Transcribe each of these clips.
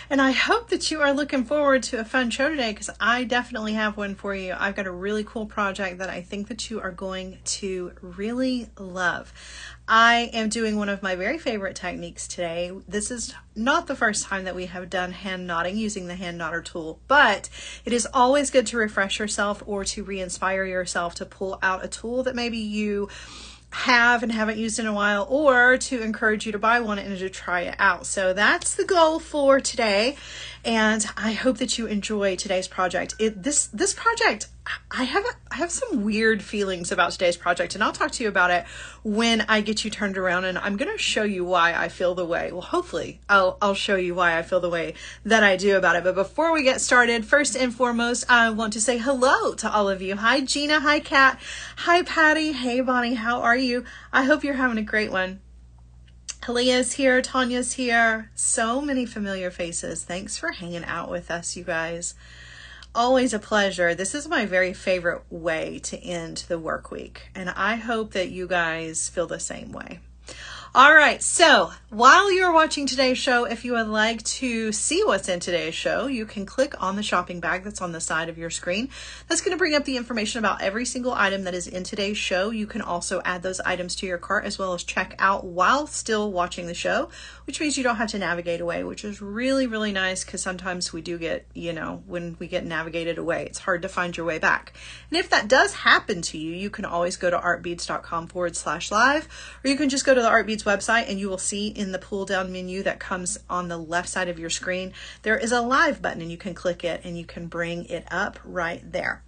And I hope that you are looking forward to a fun show today, because I definitely have one for you. I've got a really cool project that I think that you are going to really love. I am doing one of my very favorite techniques today. This is not the first time that we have done hand knotting using the hand knotter tool, but it is always good to refresh yourself or to re-inspire yourself to pull out a tool that maybe you have and haven't used in a while, or to encourage you to buy one and to try it out. So that's the goal for today, and I hope that you enjoy today's project. This project, I have some weird feelings about today's project, and I'll talk to you about it when I get you turned around, and I'm going to show you why I feel the way. Well, hopefully I'll show you why I feel the way that I do about it. But before we get started, first and foremost, I want to say hello to all of you. Hi Gina, hi Kat, hi Patty, hey Bonnie, how are you? I hope you're having a great one. Halia's here, Tanya's here. So many familiar faces. Thanks for hanging out with us, you guys. Always a pleasure. This is my very favorite way to end the work week, and I hope that you guys feel the same way. All right, so while you're watching today's show, if you would like to see what's in today's show, you can click on the shopping bag that's on the side of your screen. That's going to bring up the information about every single item that is in today's show. You can also add those items to your cart, as well as check out while still watching the show, which means you don't have to navigate away, which is really, really nice, because sometimes we do get, when we get navigated away, it's hard to find your way back. And if that does happen to you, you can always go to artbeads.com/live, or you can just go to the Art Beads website, and you will see in the pull down menu that comes on the left side of your screen, there is a live button, and you can click it and you can bring it up right there.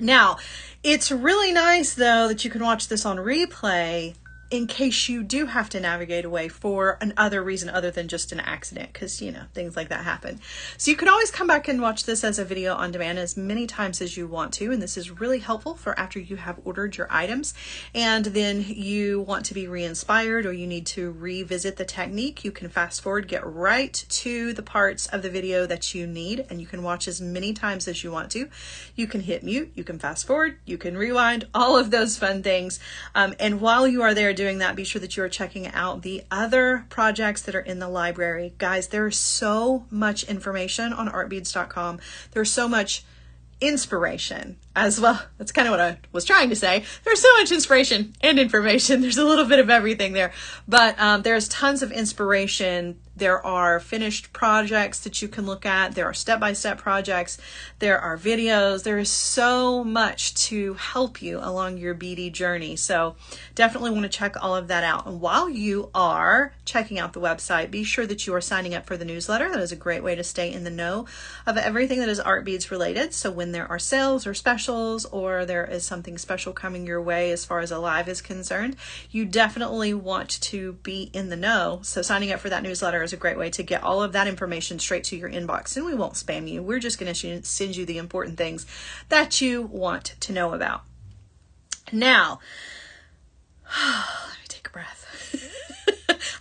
Now, it's really nice though that you can watch this on replay in case you do have to navigate away for another reason other than just an accident, because things like that happen. So you can always come back and watch this as a video on demand as many times as you want to, and this is really helpful for after you have ordered your items and then you want to be re-inspired, or you need to revisit the technique. You can fast forward, get right to the parts of the video that you need, and you can watch as many times as you want to. You can hit mute, you can fast forward, you can rewind, all of those fun things. And while you are there doing that, be sure that you are checking out the other projects that are in the library. Guys, there's so much information on artbeads.com. There's so much inspiration as well. That's kind of what I was trying to say. There's so much inspiration and information. There's a little bit of everything there, but there's tons of inspiration. There are finished projects that you can look at. There are step-by-step projects. There are videos. There is so much to help you along your beady journey. So definitely want to check all of that out. And while you are checking out the website, be sure that you are signing up for the newsletter. That is a great way to stay in the know of everything that is Art Beads related. So when there are sales or specials, or there is something special coming your way as far as a live is concerned, you definitely want to be in the know. So signing up for that newsletter is a great way to get all of that information straight to your inbox, and we won't spam you. We're just going to send you the important things that you want to know about. Now, let me take a breath.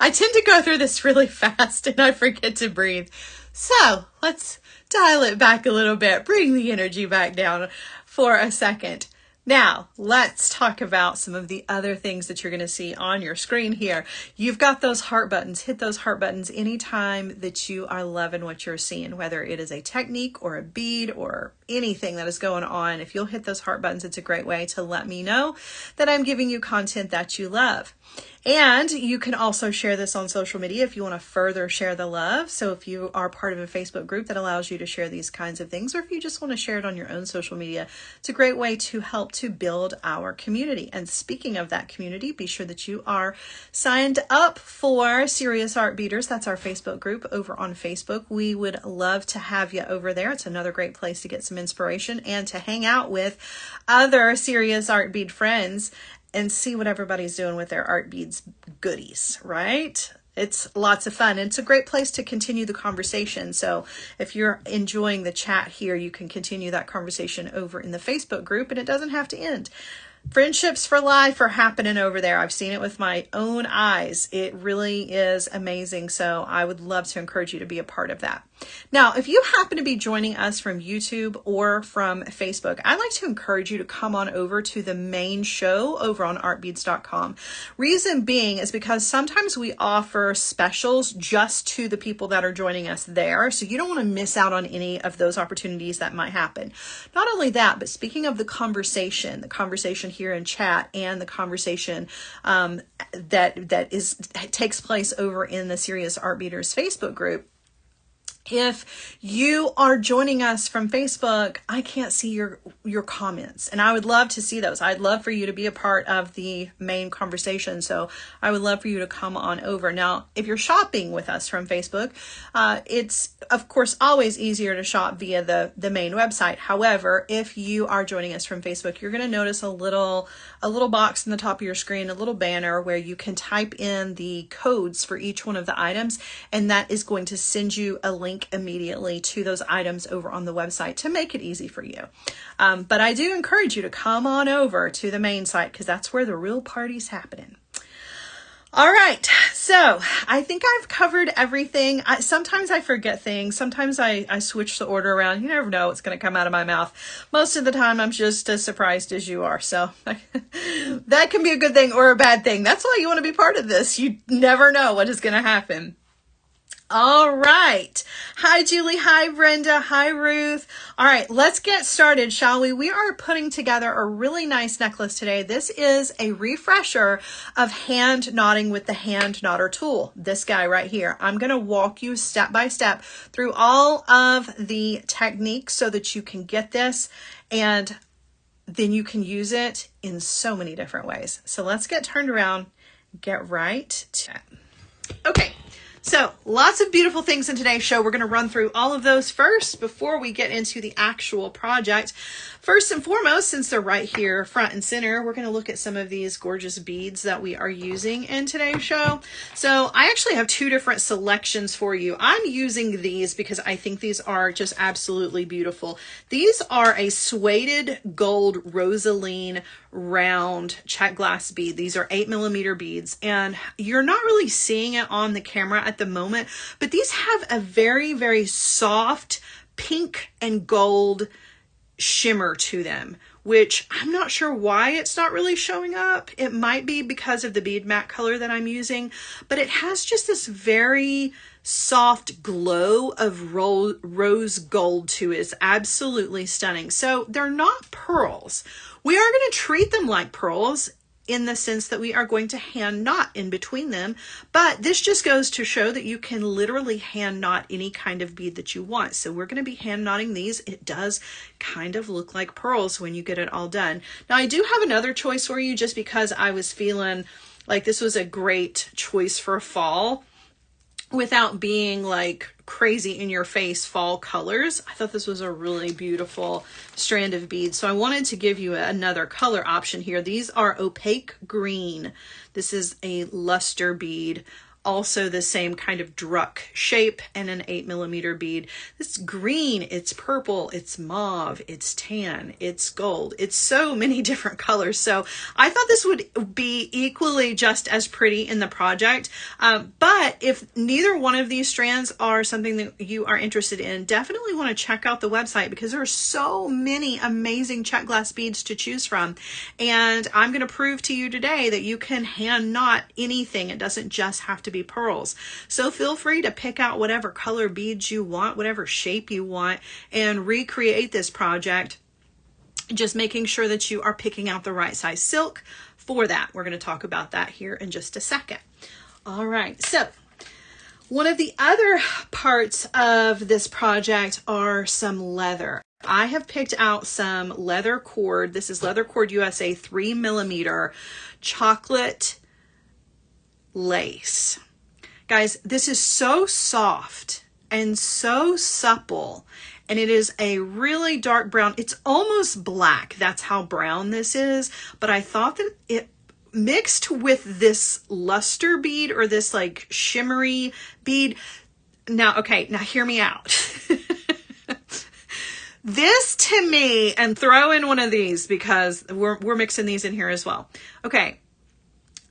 I tend to go through this really fast and I forget to breathe. So let's dial it back a little bit, bring the energy back down for a second. Now, let's talk about some of the other things that you're going to see on your screen here. You've got those heart buttons. Hit those heart buttons anytime that you are loving what you're seeing, whether it is a technique or a bead or anything that is going on. If you'll hit those heart buttons, it's a great way to let me know that I'm giving you content that you love. And you can also share this on social media if you want to further share the love. So if you are part of a Facebook group that allows you to share these kinds of things, or if you just want to share it on your own social media, it's a great way to help to build our community. And speaking of that community, be sure that you are signed up for Serious Art Beaters. That's our Facebook group over on Facebook. We would love to have you over there. It's another great place to get some inspiration and to hang out with other Serious Art Bead friends and see what everybody's doing with their Art Beads goodies, right? It's lots of fun. And it's a great place to continue the conversation. So if you're enjoying the chat here, you can continue that conversation over in the Facebook group, and it doesn't have to end. Friendships for life are happening over there. I've seen it with my own eyes. It really is amazing. So I would love to encourage you to be a part of that. Now, if you happen to be joining us from YouTube or from Facebook, I'd like to encourage you to come on over to the main show over on artbeads.com. Reason being is because sometimes we offer specials just to the people that are joining us there. So you don't want to miss out on any of those opportunities that might happen. Not only that, but speaking of the conversation here in chat and the conversation that takes place over in the Serious Art Beaters Facebook group. If you are joining us from Facebook, I can't see your comments, and I would love to see those. I'd love for you to be a part of the main conversation. So I would love for you to come on over. Now, if you're shopping with us from Facebook, it's of course always easier to shop via the main website. However, if you are joining us from Facebook, you're going to notice a little box in the top of your screen, a little banner where you can type in the codes for each one of the items, and that is going to send you a link immediately to those items over on the website to make it easy for you. But I do encourage you to come on over to the main site because that's where the real party's happening. All right, so I think I've covered everything. Sometimes I forget things. Sometimes I switch the order around. You never know what's going to come out of my mouth. Most of the time, I'm just as surprised as you are. So that can be a good thing or a bad thing. That's why you want to be part of this. You never know what is going to happen. All right. Hi, Julie. Hi, Brenda. Hi, Ruth. All right, let's get started, shall we? We are putting together a really nice necklace today. This is a refresher of hand knotting with the hand knotter tool. This guy right here. I'm going to walk you step by step through all of the techniques so that you can get this, and then you can use it in so many different ways. So let's get turned around, get right to it. Okay. So lots of beautiful things in today's show. We're going to run through all of those first before we get into the actual project. First and foremost, since they're right here front and center, we're going to look at some of these gorgeous beads that we are using in today's show. So I actually have two different selections for you. I'm using these because I think these are just absolutely beautiful. These are a suede gold rosaline round check glass bead. These are 8mm beads, and you're not really seeing it on the camera at the moment, but these have a very, very soft pink and gold shimmer to them, which I'm not sure why it's not really showing up. It might be because of the bead matte color that I'm using, but it has just this very soft glow of rose gold to it. It's absolutely stunning. So they're not pearls. We are going to treat them like pearls in the sense that we are going to hand knot in between them, but this just goes to show that you can literally hand knot any kind of bead that you want. So we're going to be hand knotting these. It does kind of look like pearls when you get it all done. Now I do have another choice for you just because I was feeling like this was a great choice for fall without being like crazy in your face fall colors. I thought this was a really beautiful strand of beads. So I wanted to give you another color option here. These are opaque green. This is a luster bead. Also the same kind of druck shape and an 8mm bead. It's green, it's purple, it's mauve, it's tan, it's gold. It's so many different colors. So I thought this would be equally just as pretty in the project. But if neither one of these strands are something that you are interested in, definitely want to check out the website because there are so many amazing check glass beads to choose from. And I'm going to prove to you today that you can hand knot anything. It doesn't just have to be pearls. So feel free to pick out whatever color beads you want, whatever shape you want, and recreate this project. Just making sure that you are picking out the right size silk for that. We're going to talk about that here in just a second. All right. So one of the other parts of this project are some leather. I have picked out some leather cord. This is Leather Cord USA 3mm chocolate lace. Guys, this is so soft and so supple, and it is a really dark brown. It's almost black. That's how brown this is. But I thought that it mixed with this luster bead or this like shimmery bead. Now, okay, now hear me out. This to me, and throw in one of these because we're mixing these in here as well. Okay.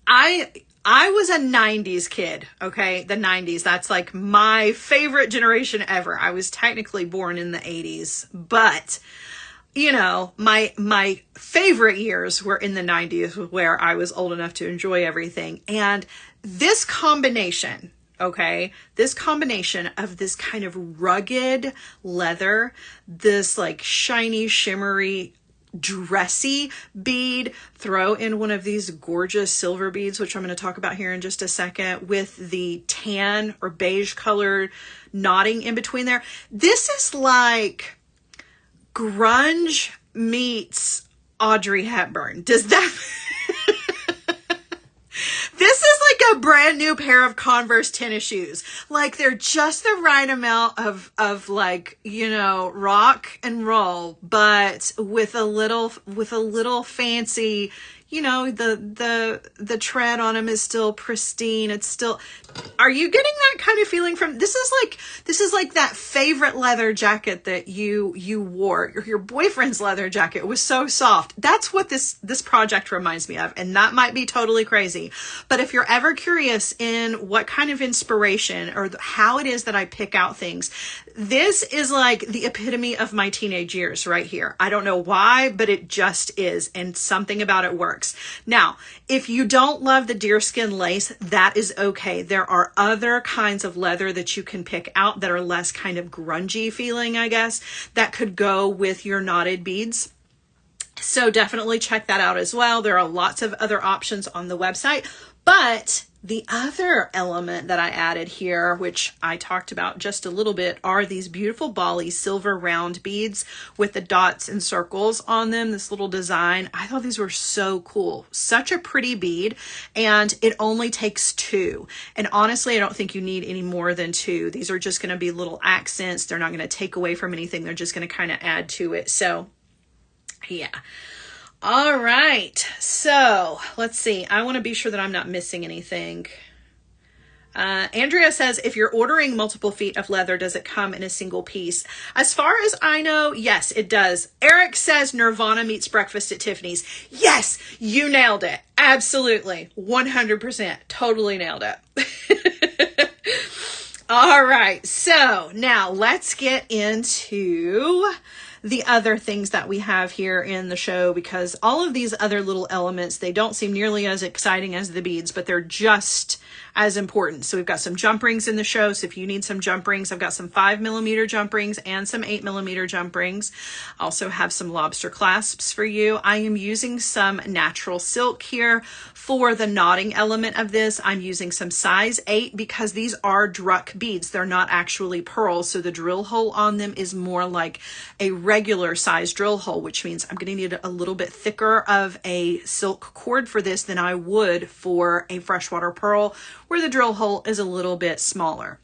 I was a 90s kid, okay? The 90s, that's like my favorite generation ever. I was technically born in the 80s, but you know, my favorite years were in the 90s where I was old enough to enjoy everything. And this combination, okay, this combination of this kind of rugged leather, this like shiny, shimmery, dressy bead, throw in one of these gorgeous silver beads, which I'm going to talk about here in just a second, with the tan or beige colored knotting in between there. This is like grunge meets Audrey Hepburn. Does that... This is like a brand new pair of Converse tennis shoes. Like they're just the right amount of like, you know, rock and roll, but with a little fancy, you know, the tread on them is still pristine. It's still, are you getting that kind of feeling from, this is like that favorite leather jacket that you wore, your boyfriend's leather jacket. It was so soft. That's what this project reminds me of. And that might be totally crazy. But if you're ever curious in what kind of inspiration or how it is that I pick out things, this is like the epitome of my teenage years right here. I don't know why, but it just is. And something about it works. Now, if you don't love the deerskin lace, that is okay. There are other kinds of leather that you can pick out that are less kind of grungy feeling, I guess, that could go with your knotted beads. So definitely check that out as well. There are lots of other options on the website, but the other element that I added here, which I talked about just a little bit, are these beautiful Bali silver round beads with the dots and circles on them, this little design. I thought these were so cool. Such a pretty bead, and it only takes 2. And honestly, I don't think you need any more than 2. These are just going to be little accents. They're not going to take away from anything. They're just going to kind of add to it. So yeah. All right, so let's see. I want to be sure that I'm not missing anything. Andrea says, if you're ordering multiple feet of leather, does it come in a single piece? As far as I know, yes, it does. Eric says Nirvana meets Breakfast at Tiffany's. Yes, you nailed it. Absolutely. 100%. Totally nailed it. All right, so now let's get into the other things that we have here in the show, because all of these other little elements, they don't seem nearly as exciting as the beads, but they're just as important. So we've got some jump rings in the show. So if you need some jump rings, I've got some 5mm jump rings and some 8mm jump rings. Also have some lobster clasps for you. I am using some natural silk here for the knotting element of this. I'm using some size 8 because these are druck beads. They're not actually pearls. So the drill hole on them is more like a regular size drill hole, which means I'm going to need a little bit thicker of a silk cord for this than I would for a freshwater pearl, where the drill hole is a little bit smaller.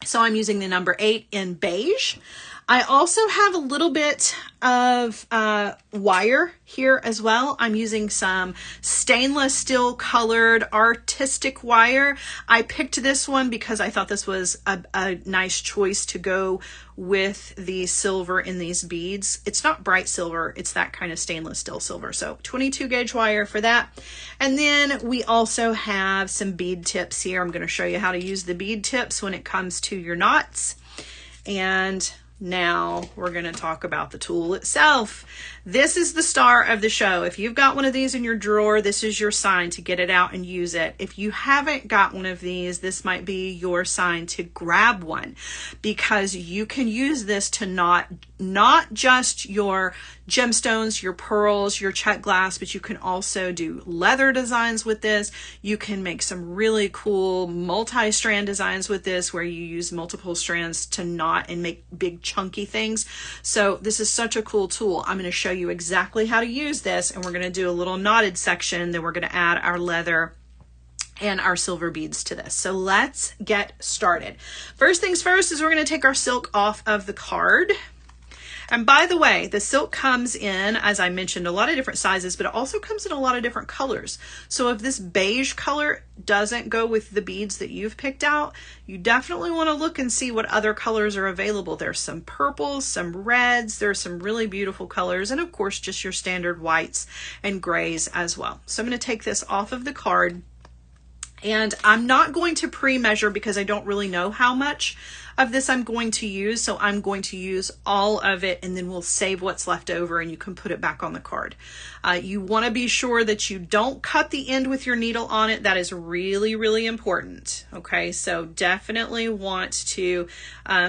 So I'm using the number 8 in beige. I also have a little bit of wire here as well. I'm using some stainless steel colored artistic wire. I picked this one because I thought this was a nice choice to go with the silver in these beads. It's not bright silver, it's that kind of stainless steel silver. So 22 gauge wire for that. And then we also have some bead tips here. I'm going to show you how to use the bead tips when it comes to your knots. And now we're going to talk about the tool itself. This is the star of the show. If you've got one of these in your drawer, this is your sign to get it out and use it. If you haven't got one of these, this might be your sign to grab one, because you can use this to knot not just your gemstones, your pearls, your check glass, but you can also do leather designs with this. You can make some really cool multi-strand designs with this where you use multiple strands to knot and make big chunky things. So this is such a cool tool. I'm going to show you exactly how to use this, and we're going to do a little knotted section. Then we're going to add our leather and our silver beads to this. So let's get started. First things first is we're going to take our silk off of the card. And by the way, the silk comes in, as I mentioned, a lot of different sizes, but it also comes in a lot of different colors. So if this beige color doesn't go with the beads that you've picked out, you definitely want to look and see what other colors are available. There's some purples, some reds, there's some really beautiful colors, and of course just your standard whites and grays as well. So I'm going to take this off of the card, and I'm not going to pre-measure because I don't really know how much of this I'm going to use. So I'm going to use all of it, and then we'll save what's left over and you can put it back on the card. You want to be sure that you don't cut the end with your needle on it. That is really, really important. Okay, so definitely want to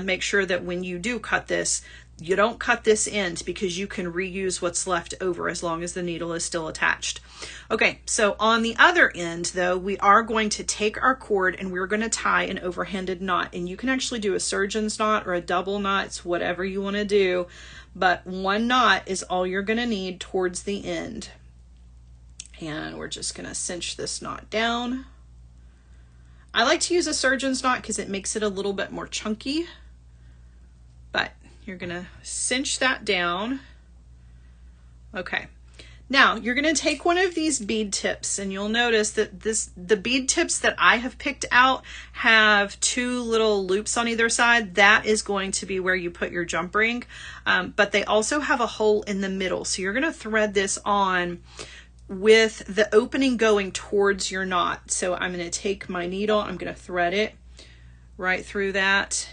make sure that when you do cut this, you don't cut this end, because you can reuse what's left over as long as the needle is still attached. Okay, so on the other end though, we are going to take our cord and we're going to tie an overhanded knot, and you can actually do a surgeon's knot or a double knot. It's whatever you want to do, but one knot is all you're going to need towards the end. And we're just going to cinch this knot down. I like to use a surgeon's knot because it makes it a little bit more chunky, but you're going to cinch that down. Okay. Now you're going to take one of these bead tips, and you'll notice that the bead tips that I have picked out have two little loops on either side. That is going to be where you put your jump ring, but they also have a hole in the middle. So you're going to thread this on with the opening going towards your knot. So I'm going to take my needle, I'm going to thread it right through that.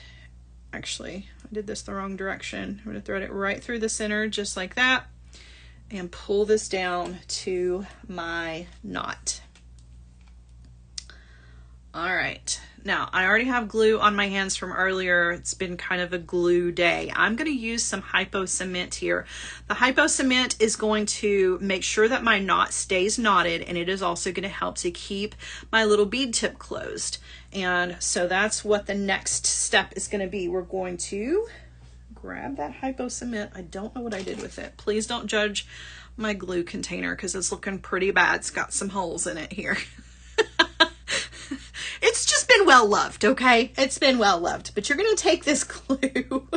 Actually, I did this the wrong direction. I'm going to thread it right through the center just like that and pull this down to my knot. All right, now I already have glue on my hands from earlier. It's been kind of a glue day. I'm going to use some hypo cement here. The hypo cement is going to make sure that my knot stays knotted, and it is also going to help to keep my little bead tip closed. And so that's what the next step is going to be. We're going to grab that hypo cement. I don't know what I did with it. Please don't judge my glue container because it's looking pretty bad. It's got some holes in it here. It's just been well loved, okay? It's been well loved. But you're going to take this glue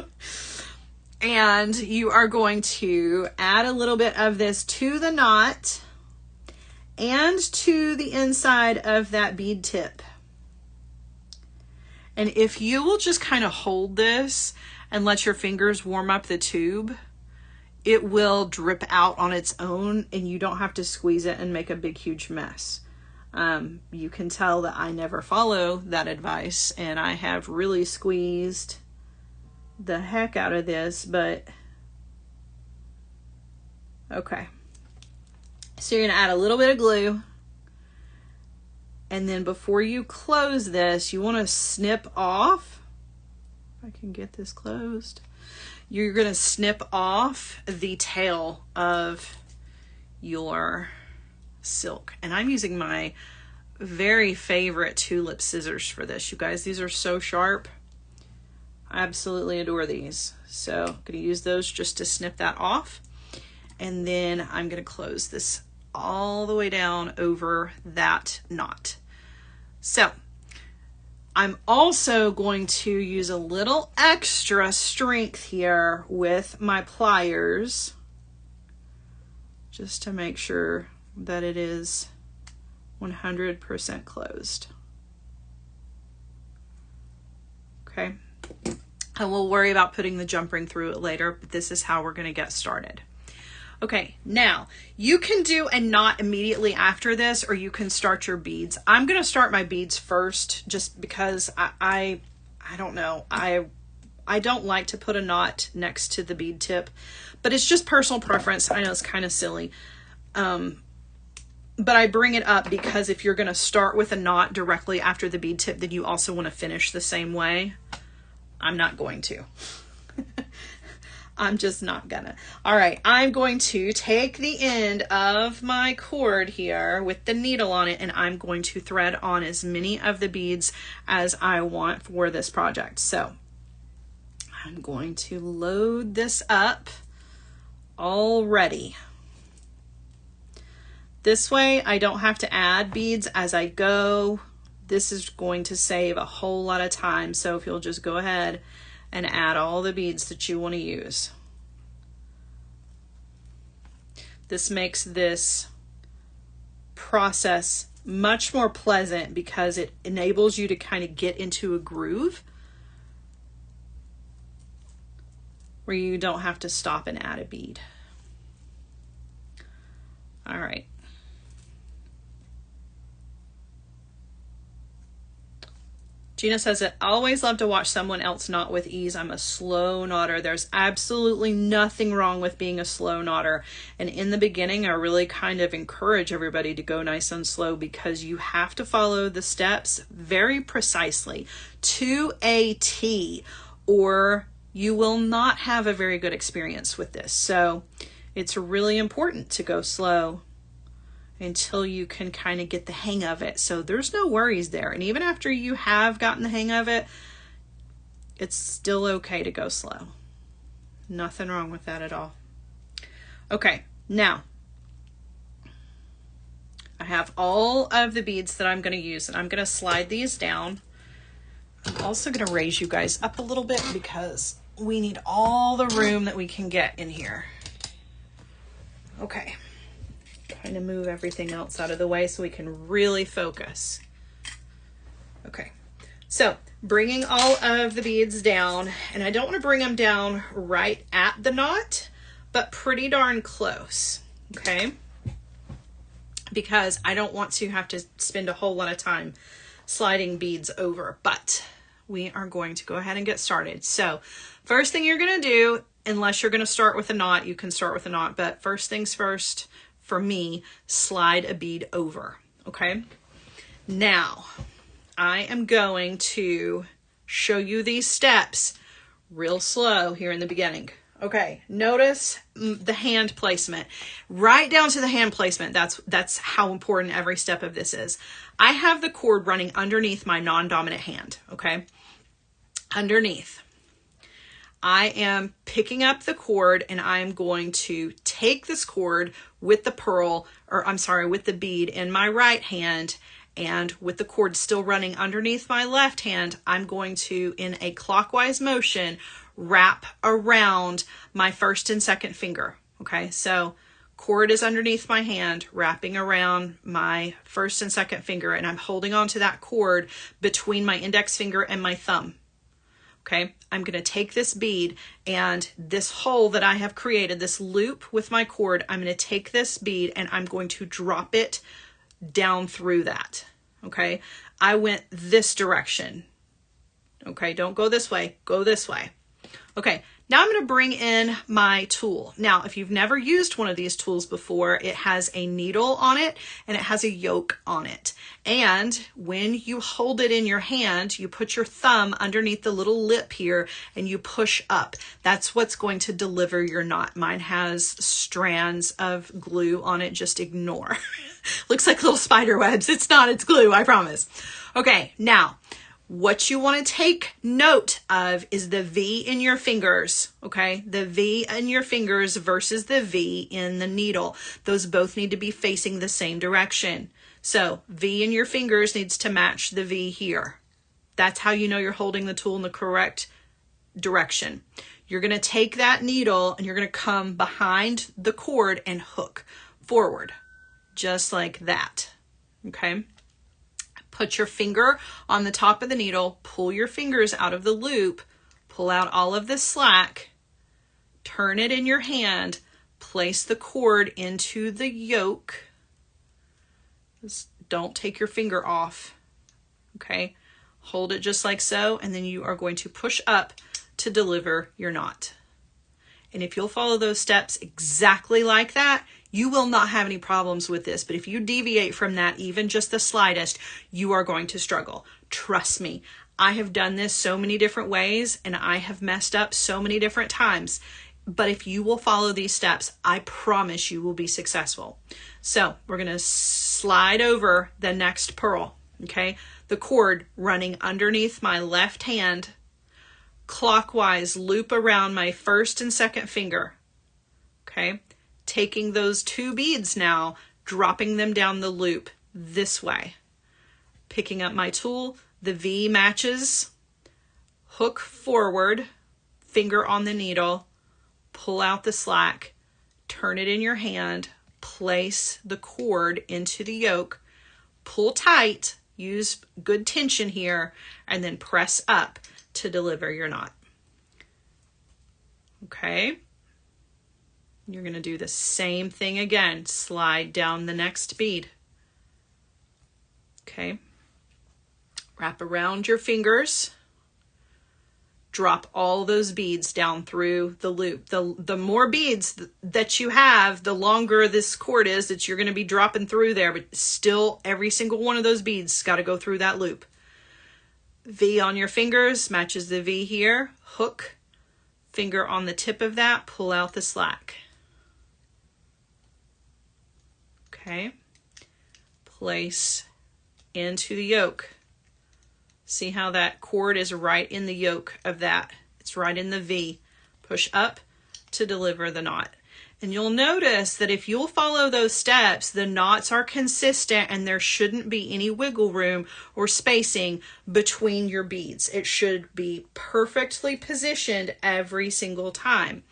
and you are going to add a little bit of this to the knot and to the inside of that bead tip. And if you will just kind of hold this and let your fingers warm up the tube, it will drip out on its own and you don't have to squeeze it and make a big, huge mess. You can tell that I never follow that advice, and I have really squeezed the heck out of this, but okay. So you're going to add a little bit of glue, and then before you close this, you want to snip off. If I can get this closed. You're going to snip off the tail of your silk, and I'm using my very favorite tulip scissors for this, you guys. These are so sharp. I absolutely adore these. So I'm going to use those just to snip that off, and then I'm going to close this all the way down over that knot. So I'm also going to use a little extra strength here with my pliers just to make sure that it is 100% closed. Okay, and we'll worry about putting the jump ring through it later, but this is how we're going to get started. Okay, now you can do a knot immediately after this, or you can start your beads. I'm going to start my beads first just because I don't know. I don't like to put a knot next to the bead tip, but it's just personal preference. I know it's kind of silly. But I bring it up because if you're going to start with a knot directly after the bead tip, then you also want to finish the same way. I'm not going to. I'm just not gonna. All right, I'm going to take the end of my cord here with the needle on it, and I'm going to thread on as many of the beads as I want for this project. So I'm going to load this up already. This way I don't have to add beads as I go. This is going to save a whole lot of time. So if you'll just go ahead and add all the beads that you want to use. This makes this process much more pleasant because it enables you to kind of get into a groove where you don't have to stop and add a bead. All right. Gina says, I always love to watch someone else knot with ease. I'm a slow knotter. There's absolutely nothing wrong with being a slow knotter. And in the beginning, I really kind of encourage everybody to go nice and slow because you have to follow the steps very precisely to a T, or you will not have a very good experience with this. So it's really important to go slow until you can kind of get the hang of it. So there's no worries there. And even after you have gotten the hang of it, it's still okay to go slow. Nothing wrong with that at all. Okay, now I have all of the beads that I'm going to use, and I'm going to slide these down. I'm also going to raise you guys up a little bit because we need all the room that we can get in here. Okay. Trying to move everything else out of the way so we can really focus. Okay, so bringing all of the beads down, and I don't want to bring them down right at the knot, but pretty darn close, okay? Because I don't want to have to spend a whole lot of time sliding beads over, but we are going to go ahead and get started. So first thing you're going to do, unless you're going to start with a knot, you can start with a knot, but first things first, for me, slide a bead over, okay? Now, I am going to show you these steps real slow here in the beginning. Okay, notice the hand placement. Right down to the hand placement, that's how important every step of this is. I have the cord running underneath my non-dominant hand, okay? Underneath. I am picking up the cord and I'm going to take this cord with the pearl, or I'm sorry, with the bead in my right hand, and with the cord still running underneath my left hand, I'm going to, in a clockwise motion, wrap around my first and second finger. Okay, so cord is underneath my hand, wrapping around my first and second finger, and I'm holding on to that cord between my index finger and my thumb. Okay, I'm going to take this bead and this hole that I have created, this loop with my cord, I'm going to take this bead and I'm going to drop it down through that. Okay, I went this direction. Okay, don't go this way, go this way. Okay, now I'm going to bring in my tool. Now, if you've never used one of these tools before, it has a needle on it and it has a yoke on it. And when you hold it in your hand, you put your thumb underneath the little lip here and you push up. That's what's going to deliver your knot. Mine has strands of glue on it. Just ignore. Looks like little spider webs. It's not, it's glue, I promise. Okay, now, what you want to take note of is the V in your fingers, okay? The V in your fingers versus the V in the needle. Those both need to be facing the same direction. So V in your fingers needs to match the V here. That's how you know you're holding the tool in the correct direction. You're going to take that needle and you're going to come behind the cord and hook forward, just like that, okay? Put your finger on the top of the needle, pull your fingers out of the loop, pull out all of the slack, turn it in your hand, place the cord into the yoke. Just don't take your finger off, okay? Hold it just like so, and then you are going to push up to deliver your knot. And if you'll follow those steps exactly like that, you will not have any problems with this. But if you deviate from that, even just the slightest, you are going to struggle. Trust me, I have done this so many different ways and I have messed up so many different times. But if you will follow these steps, I promise you will be successful. So we're going to slide over the next pearl, okay? The cord running underneath my left hand, clockwise loop around my first and second finger, okay? Taking those two beads now, dropping them down the loop this way. Picking up my tool, the V matches, hook forward, finger on the needle, pull out the slack, turn it in your hand, place the cord into the yoke, pull tight, use good tension here, and then press up to deliver your knot. Okay. You're going to do the same thing again. Slide down the next bead. Okay. Wrap around your fingers. Drop all those beads down through the loop. The more beads that you have, the longer this cord is that you're going to be dropping through there, but still every single one of those beads has got to go through that loop. V on your fingers matches the V here. Hook, finger on the tip of that, pull out the slack. Okay. Place into the yoke. See how that cord is right in the yoke of that. It's right in the V. Push up to deliver the knot. And you'll notice that if you'll follow those steps, the knots are consistent and there shouldn't be any wiggle room or spacing between your beads. It should be perfectly positioned every single time.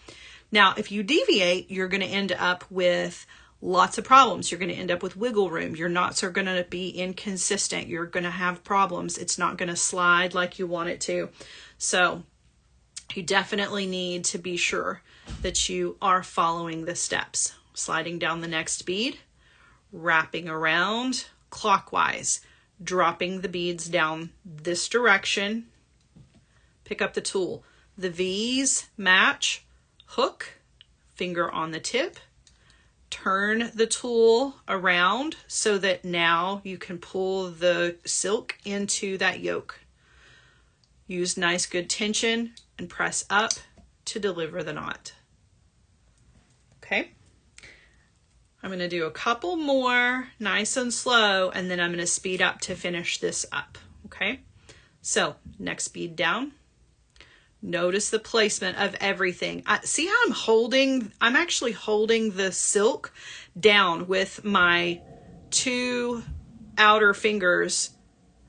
Now, if you deviate, you're going to end up with lots of problems. You're going to end up with wiggle room. Your knots are going to be inconsistent. You're going to have problems. It's not going to slide like you want it to. So you definitely need to be sure that you are following the steps. Sliding down the next bead, wrapping around clockwise, dropping the beads down this direction. Pick up the tool. The V's match, hook, finger on the tip. Turn the tool around so that now you can pull the silk into that yoke. Use nice good tension and press up to deliver the knot. Okay. I'm going to do a couple more nice and slow, and then I'm going to speed up to finish this up. Okay. So next bead down. Notice the placement of everything. See how I'm actually holding the silk down with my two outer fingers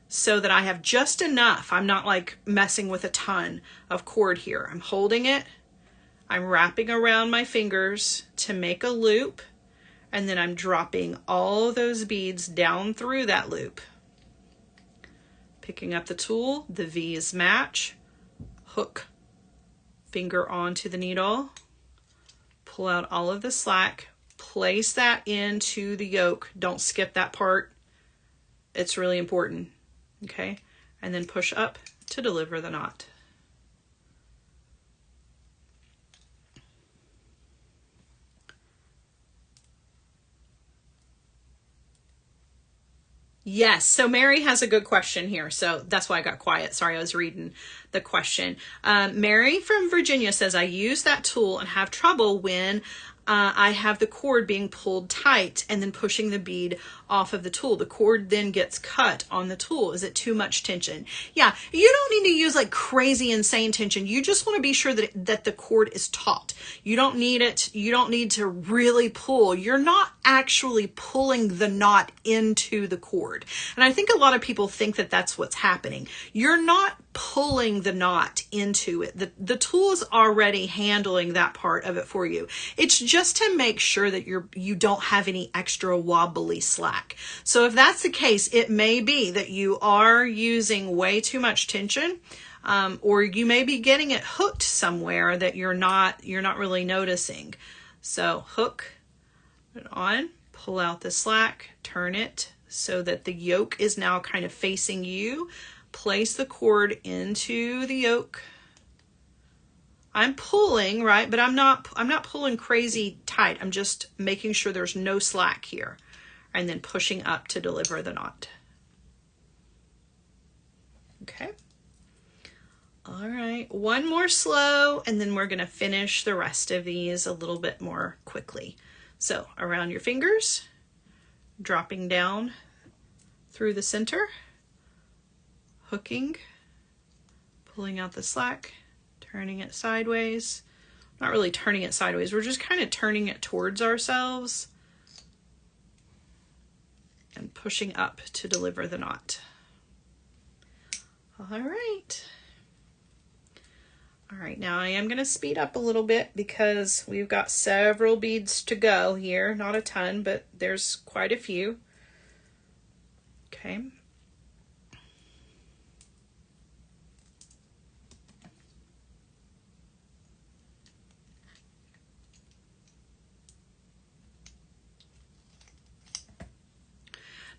so that I have just enough. I'm not like messing with a ton of cord here. I'm holding it. I'm wrapping around my fingers to make a loop, and then I'm dropping all those beads down through that loop. Picking up the tool, the V's match. Hook, finger onto the needle, pull out all of the slack, place that into the yoke. Don't skip that part. It's really important. Okay. And then push up to deliver the knot. Yes, so Mary has a good question here, so that's why I got quiet. Sorry, I was reading the question. Mary from Virginia says, I use that tool and have trouble when I have the cord being pulled tight and then pushing the bead off of the tool. The cord then gets cut on the tool. Is it too much tension? Yeah, you don't need to use like crazy insane tension. You just want to be sure that the cord is taut. You don't need it. You don't need to really pull. You're not actually pulling the knot into the cord. And I think a lot of people think that that's what's happening. You're not pulling the knot into it. The tool is already handling that part of it for you. It's just to make sure that you don't have any extra wobbly slack. So if that's the case, it may be that you are using way too much tension, or you may be getting it hooked somewhere that you're not really noticing. So hook it on, pull out the slack, turn it so that the yoke is now kind of facing you. Place the cord into the yoke. I'm pulling, right? But I'm not pulling crazy tight. I'm just making sure there's no slack here. And then pushing up to deliver the knot. Okay. All right. One more slow, and then we're going to finish the rest of these a little bit more quickly. So around your fingers, dropping down through the center, hooking, pulling out the slack, turning it sideways. Not really turning it sideways. We're just kind of turning it towards ourselves and pushing up to deliver the knot. All right. All right, now I am going to speed up a little bit because we've got several beads to go here. Not a ton, but there's quite a few. Okay.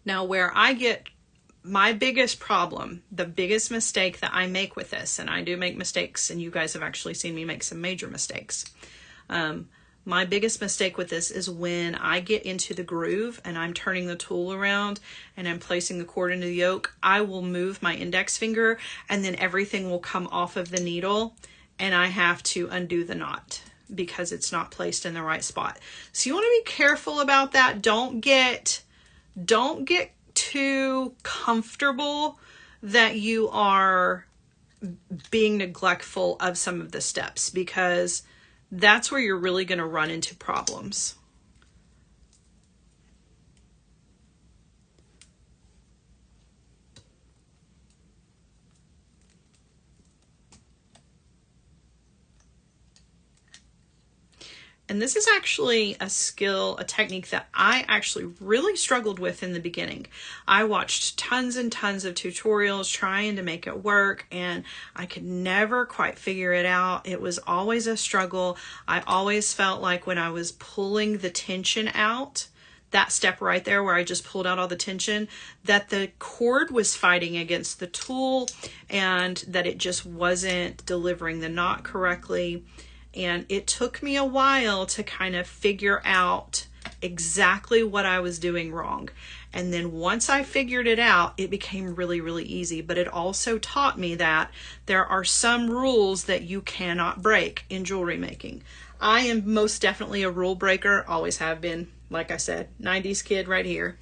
Now where I get my biggest problem, the biggest mistake that I make with this, and I do make mistakes, and you guys have actually seen me make some major mistakes. My biggest mistake with this is when I get into the groove and I'm turning the tool around and I'm placing the cord into the yoke, I will move my index finger and then everything will come off of the needle and I have to undo the knot because it's not placed in the right spot. So you want to be careful about that. Don't get too comfortable that you are being neglectful of some of the steps, because that's where you're really going to run into problems. And this is actually a skill, a technique that I actually really struggled with in the beginning. I watched tons and tons of tutorials trying to make it work, and I could never quite figure it out. It was always a struggle. I always felt like when I was pulling the tension out, that step right there where I just pulled out all the tension, that the cord was fighting against the tool and that it just wasn't delivering the knot correctly. And it took me a while to kind of figure out exactly what I was doing wrong. And then once I figured it out, it became really, really easy. But it also taught me that there are some rules that you cannot break in jewelry making. I am most definitely a rule breaker, always have been. Like I said, 90s kid right here.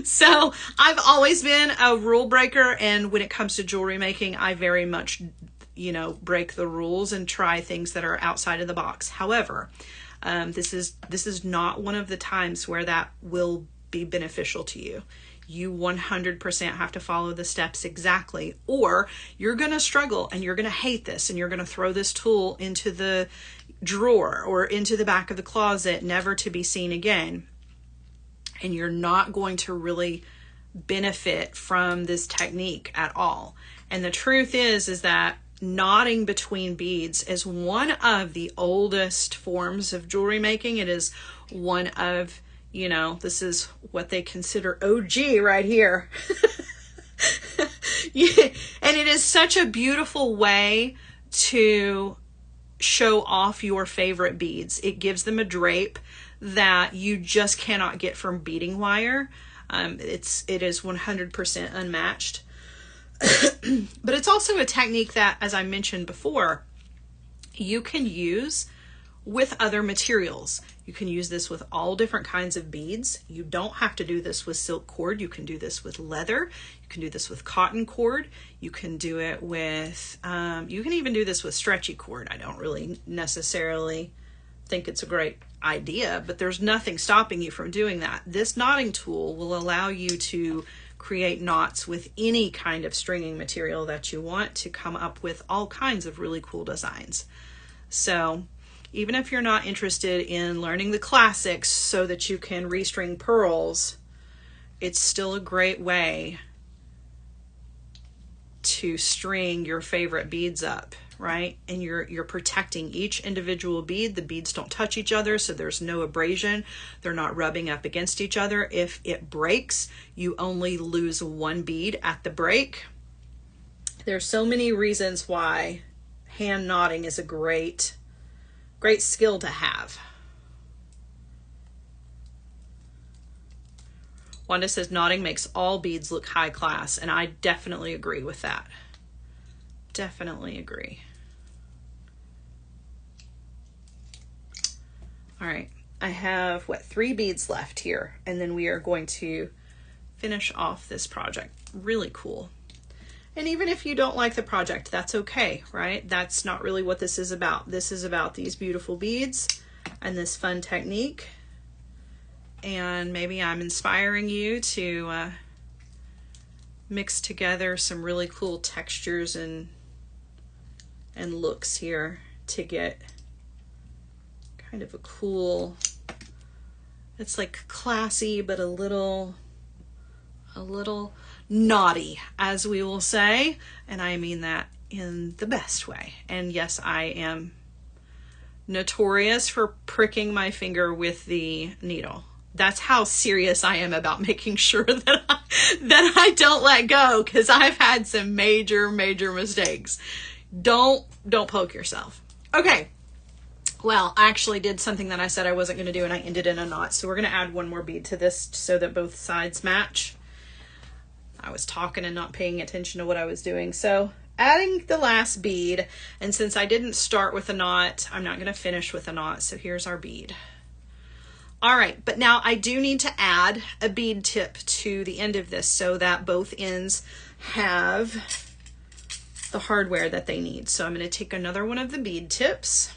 So I've always been a rule breaker. And when it comes to jewelry making, I very much break the rules and try things that are outside of the box. However, this is not one of the times where that will be beneficial to you. You 100% have to follow the steps exactly, or you're going to struggle and you're going to hate this and you're going to throw this tool into the drawer or into the back of the closet, never to be seen again. And you're not going to really benefit from this technique at all. And the truth is that knotting between beads is one of the oldest forms of jewelry making. It is one of, this is what they consider OG right here. Yeah. And it is such a beautiful way to show off your favorite beads. It gives them a drape that you just cannot get from beading wire. It is 100% unmatched. But it's also a technique that, as I mentioned before, you can use with other materials. You can use this with all different kinds of beads. You don't have to do this with silk cord. You can do this with leather. You can do this with cotton cord. You can do it with, you can even do this with stretchy cord. I don't really necessarily think it's a great idea, but there's nothing stopping you from doing that. This knotting tool will allow you to create knots with any kind of stringing material that you want to come up with all kinds of really cool designs. So even if you're not interested in learning the classics so that you can restring pearls, it's still a great way to string your favorite beads up, right? And you're protecting each individual bead. The beads don't touch each other, so there's no abrasion. They're not rubbing up against each other. If it breaks, you only lose one bead at the break. There's so many reasons why hand knotting is a great skill to have. Wanda says knotting makes all beads look high class, and I definitely agree with that. Definitely agree. All right, I have 3 beads left here, and then we are going to finish off this project. Really cool. And even if you don't like the project, that's okay, right? That's not really what this is about. This is about these beautiful beads and this fun technique. And maybe I'm inspiring you to mix together some really cool textures and and looks here to get kind of a cool, it's like classy, but a little naughty, as we will say. And I mean that in the best way. And yes, I am notorious for pricking my finger with the needle. That's how serious I am about making sure that I don't let go, because I've had some major mistakes. Don't poke yourself. Okay. Well, I actually did something that I said I wasn't going to do, and I ended in a knot. So we're going to add one more bead to this so that both sides match. I was talking and not paying attention to what I was doing. So adding the last bead, and since I didn't start with a knot, I'm not going to finish with a knot. So here's our bead. All right, but now I do need to add a bead tip to the end of this so that both ends have the hardware that they need. So I'm going to take another one of the bead tips,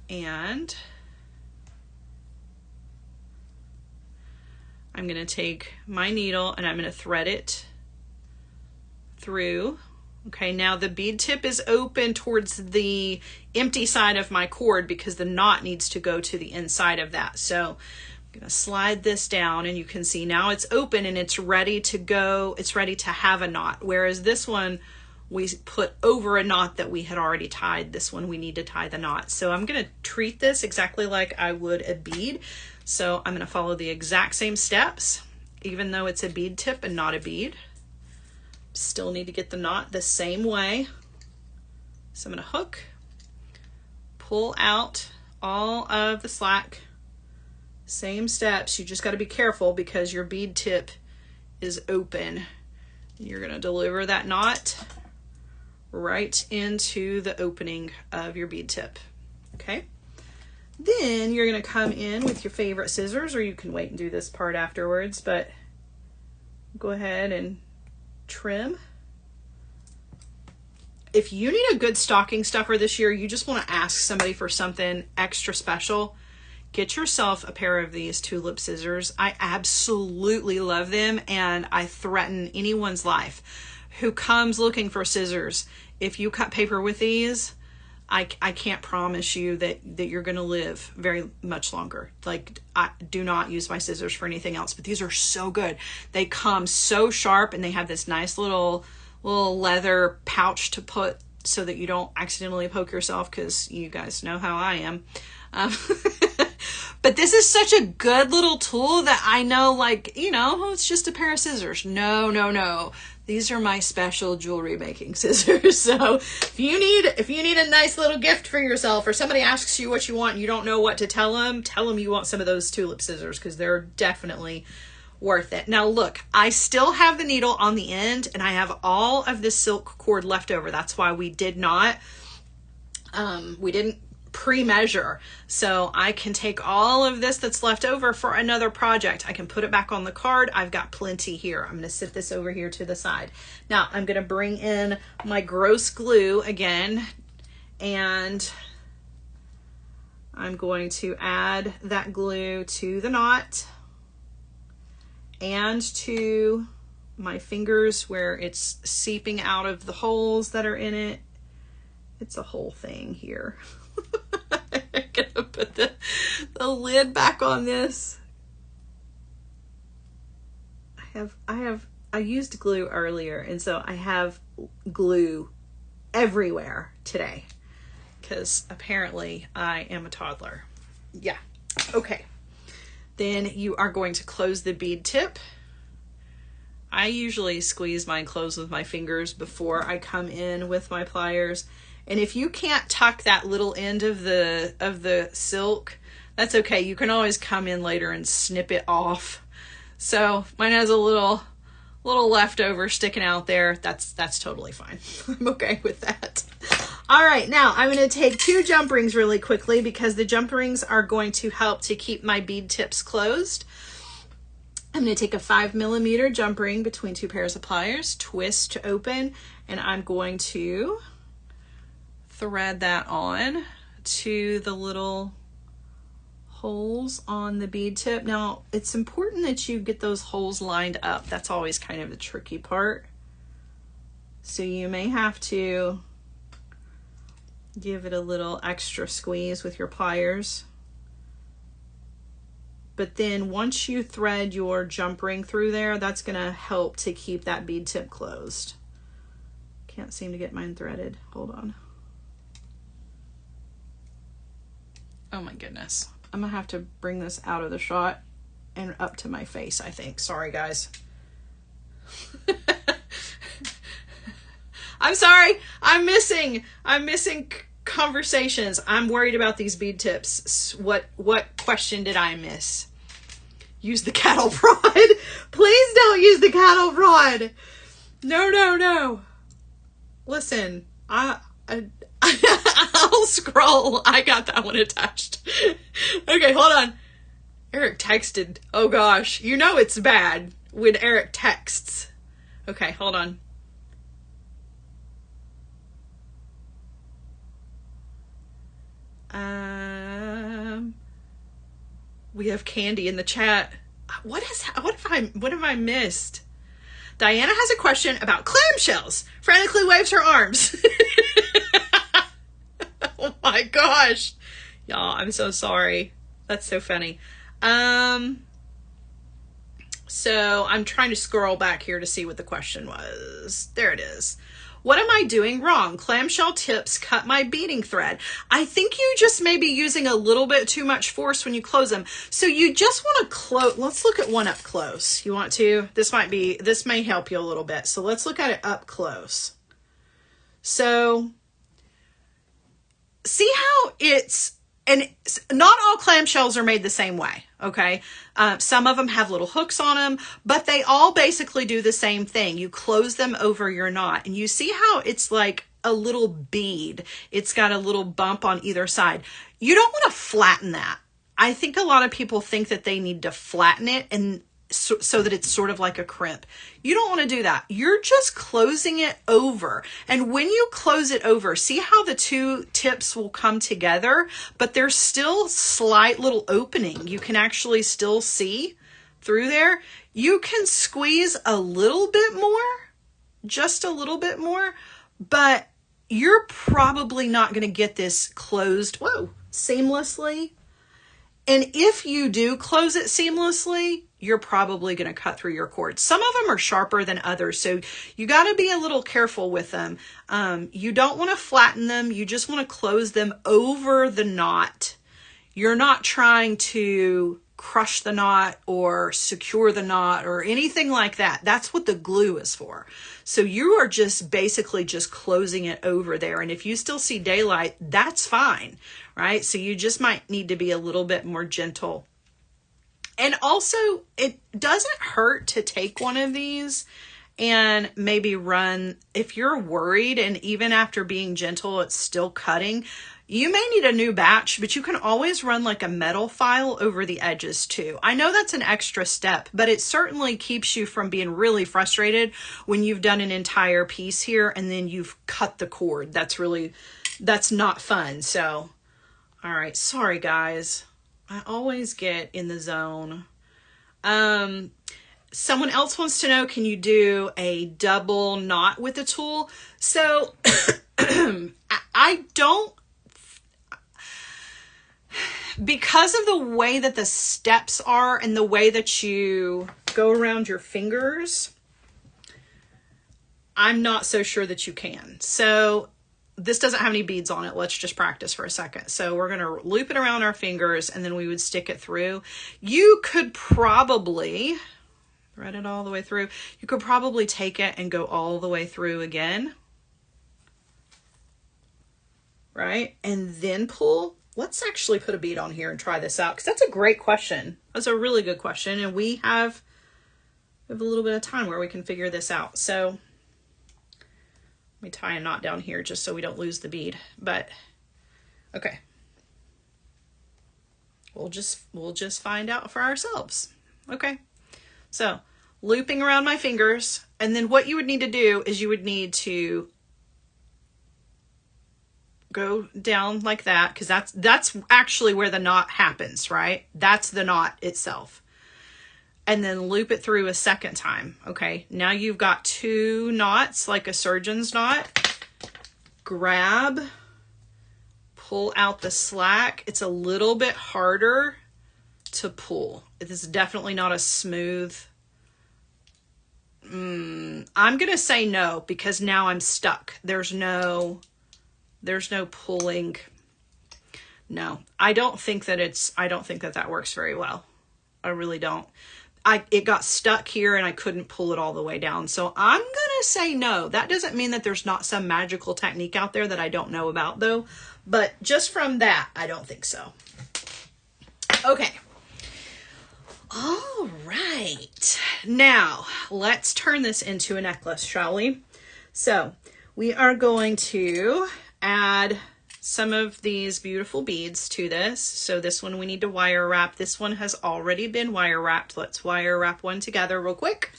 and I'm going to take my needle and I'm going to thread it through. Okay, now the bead tip is open towards the empty side of my cord because the knot needs to go to the inside of that. So I'm going to slide this down, and you can see now it's open and it's ready to go. It's ready to have a knot. Whereas this one, we put over a knot that we had already tied. This one, we need to tie the knot. So I'm going to treat this exactly like I would a bead. So I'm going to follow the exact same steps, even though it's a bead tip and not a bead. Still need to get the knot the same way. So I'm going to hook, pull out all of the slack, same steps. You just got to be careful because your bead tip is open. You're going to deliver that knot right into the opening of your bead tip. Okay. Then you're going to come in with your favorite scissors, or you can wait and do this part afterwards, but go ahead and trim. If you need a good stocking stuffer this year, you just want to ask somebody for something extra special, get yourself a pair of these tulip scissors. I absolutely love them, and I threaten anyone's life who comes looking for scissors. If you cut paper with these, I can't promise you that you're going to live very much longer. Like, I do not use my scissors for anything else, but these are so good. They come so sharp, and they have this nice little leather pouch to put so that you don't accidentally poke yourself, because you guys know how I am. But this is such a good little tool that I know, like, you know, it's just a pair of scissors. No. These are my special jewelry making scissors. So if you need a nice little gift for yourself, or somebody asks you what you want and you don't know what to tell them you want some of those tulip scissors, because they're definitely worth it. Now look, I still have the needle on the end, and I have all of this silk cord left over. That's why we didn't pre-measure. So I can take all of this that's left over for another project. I can put it back on the card. I've got plenty here. I'm going to sit this over here to the side. Now I'm going to bring in my gross glue again, and I'm going to add that glue to the knot and to my fingers where it's seeping out of the holes that are in it. It's a whole thing here. I'm gonna put the lid back on this. I used glue earlier, and so I have glue everywhere today because apparently I am a toddler. Yeah. Okay. Then you are going to close the bead tip. I usually squeeze mine closed with my fingers before I come in with my pliers. And if you can't tuck that little end of the silk, that's okay. You can always come in later and snip it off. So mine has a little leftover sticking out there. That's totally fine. I'm okay with that. All right, now I'm going to take 2 jump rings really quickly because the jump rings are going to help to keep my bead tips closed. I'm going to take a 5mm jump ring between 2 pairs of pliers, twist to open, and I'm going to thread that on to the little holes on the bead tip. Now, it's important that you get those holes lined up. That's always kind of the tricky part. So you may have to Give it a little extra squeeze with your pliers. But then once you thread your jump ring through there, that's going to help to keep that bead tip closed. Can't seem to get mine threaded. Hold on. Oh my goodness. I'm going to have to bring this out of the shot and up to my face, I think. Sorry, guys. I'm sorry. I'm missing conversations. I'm worried about these bead tips. What question did I miss? Use the cattle prod. Please don't use the cattle prod. No, no, no. Listen, I'll scroll. I got that one attached. Okay, hold on. Eric texted. Oh gosh, you know it's bad when Eric texts. Okay, hold on. We have Candy in the chat. What have I missed? Diana has a question about clamshells. Frantically waves her arms. Oh my gosh. Y'all, I'm so sorry. That's so funny. So I'm trying to scroll back here to see what the question was. There it is. What am I doing wrong? Clamshell tips cut my beading thread. I think you just may be using a little bit too much force when you close them. So you just want to close. Let's look at one up close. You want to? This may help you a little bit. So let's look at it up close. So see how and not all clamshells are made the same way, okay? Some of them have little hooks on them, but they all basically do the same thing. You close them over your knot, and you see how it's like a little bead. It's got a little bump on either side. You don't want to flatten that. I think a lot of people think that they need to flatten it and so that it's sort of like a crimp. You don't want to do that. You're just closing it over. And when you close it over, see how the two tips will come together, but there's still slight little opening. You can actually still see through there. You can squeeze a little bit more, just a little bit more, but you're probably not going to get this closed, seamlessly. And if you do close it seamlessly, you're probably going to cut through your cord. Some of them are sharper than others, so you got to be a little careful with them. You don't want to flatten them. You just want to close them over the knot. You're not trying to crush the knot or secure the knot or anything like that. That's what the glue is for. So you are just basically just closing it over there. And if you still see daylight, that's fine, right? So you just might need to be a little bit more gentle. And also, it doesn't hurt to take one of these and maybe run, if you're worried and even after being gentle, it's still cutting, you may need a new batch, but you can always run like a metal file over the edges too. I know that's an extra step, but it certainly keeps you from being really frustrated when you've done an entire piece here and then you've cut the cord. That's not fun. So, all right. Sorry, guys. I always get in the zone. Someone else wants to know, can you do a double knot with the tool? So I don't, because of the way that the steps are and the way that you go around your fingers, I'm not so sure that you can. So this doesn't have any beads on it. Let's just practice for a second. So we're going to loop it around our fingers and then we would stick it through. You could probably thread it all the way through. You could probably take it and go all the way through again. Right? And then pull. Let's actually put a bead on here and try this out, because that's a great question. That's a really good question. And we have a little bit of time where we can figure this out. So let me tie a knot down here just so we don't lose the bead. But okay. We'll just find out for ourselves. Okay. So looping around my fingers, and then what you would need to do is you would need to go down like that, because that's actually where the knot happens, right? That's the knot itself. And then loop it through a second time. Okay, now you've got two knots, like a surgeon's knot. Grab pull out the slack, it's a little bit harder to pull. It is definitely not a smooth. I'm going to say no, because now I'm stuck. There's no pulling. No, I don't think that that works very well. I really don't. It got stuck here and I couldn't pull it all the way down. So I'm going to say no. That doesn't mean that there's not some magical technique out there that I don't know about though. But just from that, I don't think so. Okay. All right. Now let's turn this into a necklace, shall we? So we are going to add some of these beautiful beads to this. So this one we need to wire wrap. This one has already been wire wrapped. Let's wire wrap one together real quick.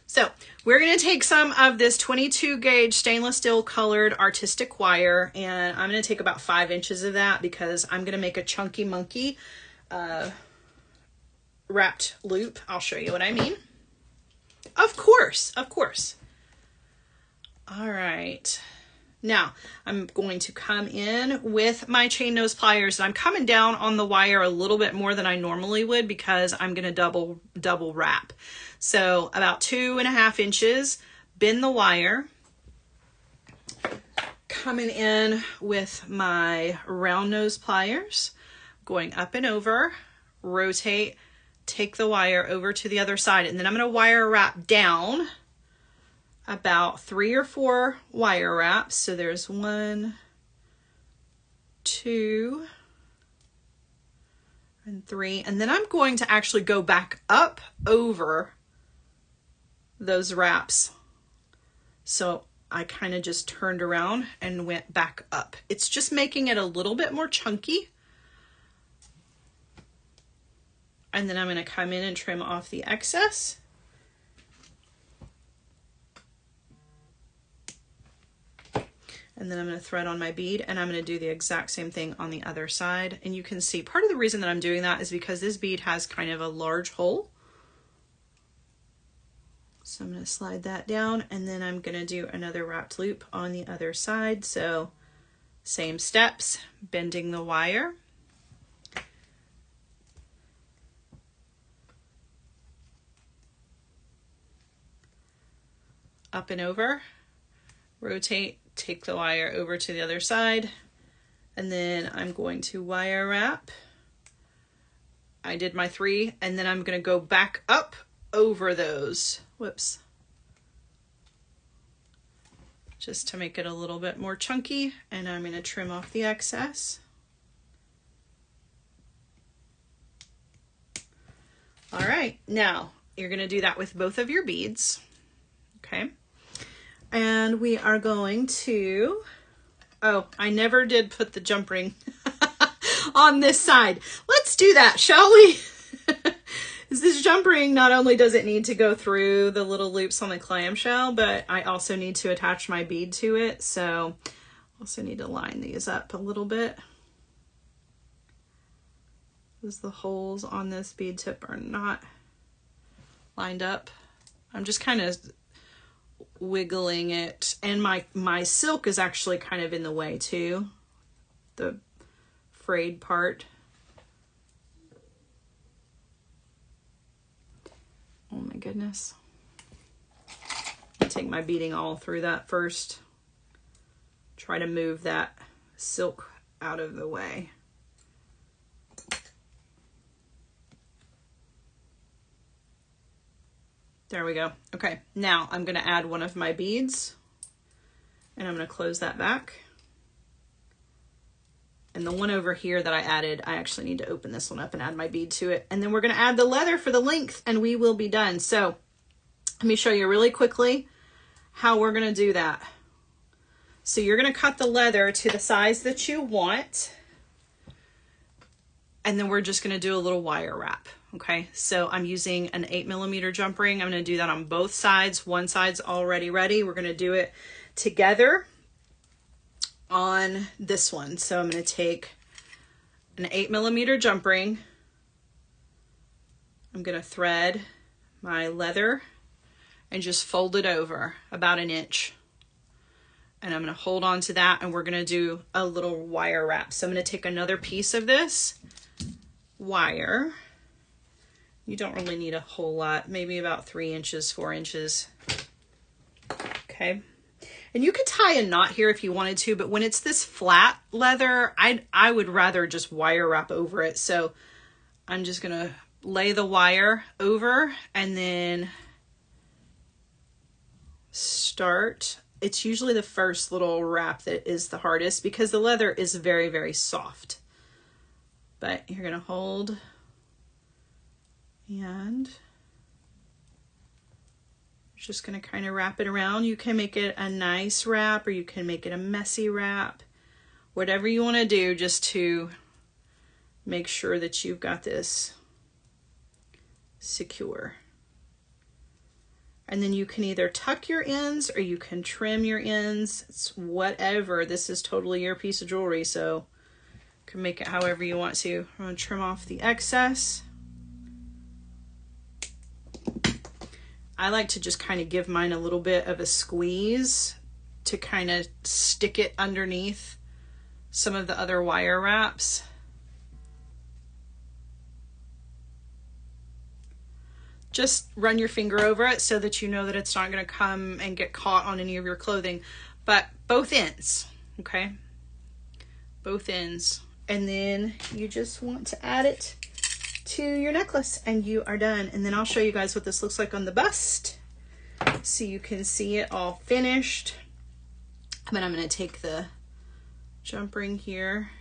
So we're going to take some of this 22 gauge stainless steel colored artistic wire, and I'm going to take about 5 inches of that because I'm going to make a chunky monkey wrapped loop. I'll show you what I mean. Of course, of course. All right. Now I'm going to come in with my chain nose pliers, and I'm coming down on the wire a little bit more than I normally would because I'm going to double wrap. So about 2.5 inches, bend the wire, coming in with my round nose pliers, going up and over, rotate, take the wire over to the other side, and then I'm going to wire wrap down about 3 or 4 wire wraps. So there's 1, 2, and 3. And then I'm going to actually go back up over those wraps. So I kind of just turned around and went back up. It's just making it a little bit more chunky. And then I'm going to come in and trim off the excess. And then I'm going to thread on my bead, and I'm going to do the exact same thing on the other side. And you can see part of the reason that I'm doing that is because this bead has kind of a large hole. So I'm going to slide that down, and then I'm going to do another wrapped loop on the other side. So same steps, bending the wire. Up and over, rotate, take the wire over to the other side, and then I'm going to wire wrap. I did my 3, and then I'm going to go back up over those. Whoops. Just to make it a little bit more chunky, and I'm going to trim off the excess. All right, now you're going to do that with both of your beads. Okay. And we are going to, oh, I never did put the jump ring on this side. Let's do that, shall we? This jump ring, not only does it need to go through the little loops on the clamshell, but I also need to attach my bead to it. So also need to line these up a little bit, because the holes on this bead tip are not lined up. I'm just kind of wiggling it, and my silk is actually kind of in the way too, the frayed part. Oh my goodness. I'll take my beading all through that first. Try to move that silk out of the way. There we go. Okay, now I'm going to add one of my beads, and I'm going to close that back. And the one over here that I added, I actually need to open this one up and add my bead to it. And then we're going to add the leather for the length, and we will be done. So let me show you really quickly how we're going to do that. So you're going to cut the leather to the size that you want, and then we're just going to do a little wire wrap. Okay, so I'm using an 8mm jump ring. I'm going to do that on both sides. One side's already ready. We're going to do it together on this one. So I'm going to take an 8mm jump ring. I'm going to thread my leather and just fold it over about 1 inch. and I'm going to hold on to that, and we're going to do a little wire wrap. So I'm going to take another piece of this wire. You don't really need a whole lot, maybe about 3 inches, 4 inches. Okay. And you could tie a knot here if you wanted to, but when it's this flat leather, I would rather just wire wrap over it. So I'm just going to lay the wire over and then start. It's usually the first little wrap that is the hardest because the leather is very, very soft. But you're going to hold and just going to kind of wrap it around. You can make it a nice wrap or you can make it a messy wrap. Whatever you want to do just to make sure that you've got this secure. And then you can either tuck your ends or you can trim your ends. It's whatever. This is totally your piece of jewelry, so you can make it however you want to. I'm going to trim off the excess. I like to just kind of give mine a little bit of a squeeze to kind of stick it underneath some of the other wire wraps. Just run your finger over it so that you know that it's not going to come and get caught on any of your clothing, but both ends, okay? Both ends. And then you just want to add it to your necklace and you are done. And then I'll show you guys what this looks like on the bust so you can see it all finished. But I'm going to take the jump ring here,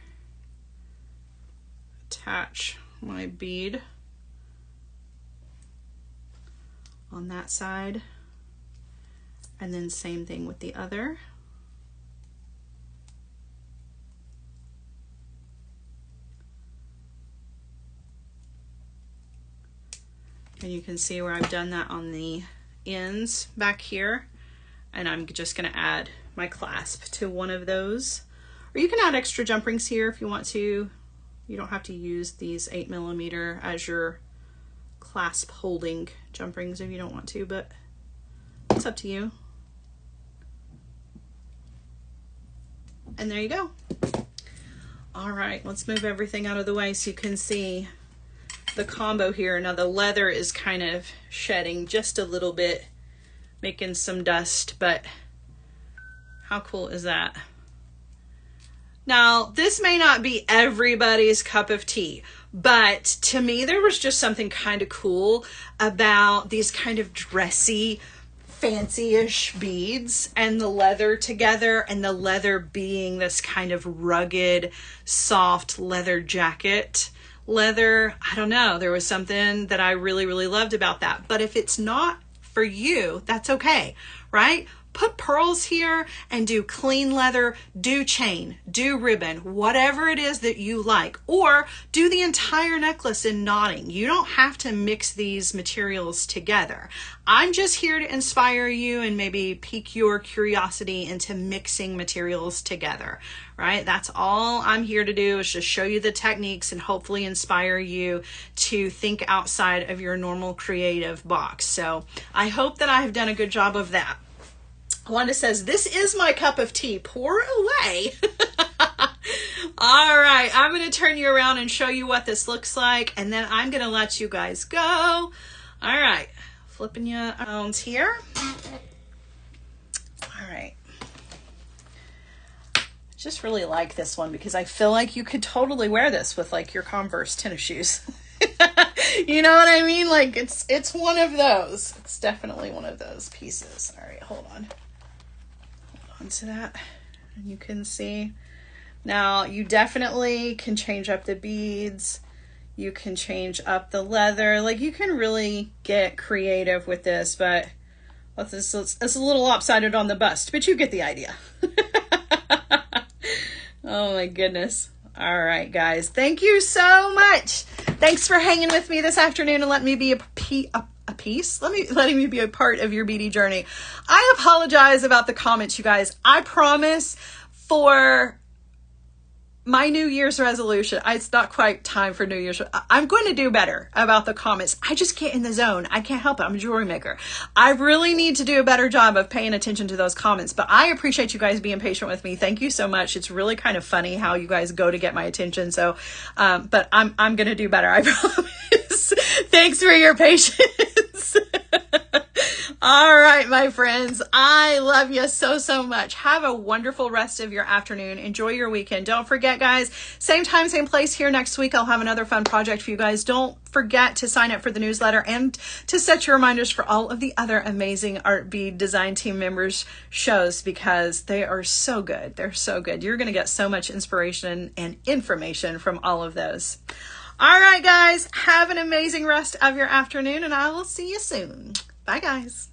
attach my bead on that side, and then same thing with the other. And you can see where I've done that on the ends back here. And I'm just going to add my clasp to one of those. Or you can add extra jump rings here if you want to. You don't have to use these 8mm as your clasp holding jump rings if you don't want to, but it's up to you. And there you go. All right, let's move everything out of the way so you can see the combo here. Now the leather is kind of shedding just a little bit, making some dust, but how cool is that? Now this may not be everybody's cup of tea, but to me there was just something kind of cool about these kind of dressy, fancy-ish beads and the leather together, and the leather being this kind of rugged, soft leather jacket. Leather, I don't know, there was something that I really, really loved about that. But if it's not for you, that's okay, right? Put pearls here and do clean leather, do chain, do ribbon, whatever it is that you like, or do the entire necklace in knotting. You don't have to mix these materials together. I'm just here to inspire you and maybe pique your curiosity into mixing materials together, right? That's all I'm here to do, is just show you the techniques and hopefully inspire you to think outside of your normal creative box. So I hope that I have done a good job of that. Wanda says, this is my cup of tea. Pour away. All right, I'm going to turn you around and show you what this looks like, and then I'm going to let you guys go. All right, flipping you around here. All right. Just really like this one because I feel like you could totally wear this with like your Converse tennis shoes. You know what I mean? Like it's one of those. It's definitely one of those pieces. All right, hold on. Onto that, and you can see now you definitely can change up the beads, you can change up the leather, like you can really get creative with this, but it's a little lopsided on the bust, but you get the idea. Oh my goodness. All right, guys, thank you so much. Thanks for hanging with me this afternoon and letting me be letting me be a part of your beadie journey. I apologize about the comments, you guys. I promise for my New Year's resolution, it's not quite time for New Year's. I'm going to do better about the comments. I just get in the zone. I can't help it. I'm a jewelry maker. I really need to do a better job of paying attention to those comments, but I appreciate you guys being patient with me. Thank you so much. It's really kind of funny how you guys go to get my attention. So, but I'm going to do better. I promise. Thanks for your patience. All right, my friends, I love you so, so much. Have a wonderful rest of your afternoon. Enjoy your weekend. Don't forget, guys, same time, same place here next week. I'll have another fun project for you guys. Don't forget to sign up for the newsletter and to set your reminders for all of the other amazing Art Bead Design Team members shows, because they are so good. They're so good. You're going to get so much inspiration and information from all of those. All right, guys, have an amazing rest of your afternoon, and I will see you soon. Bye, guys.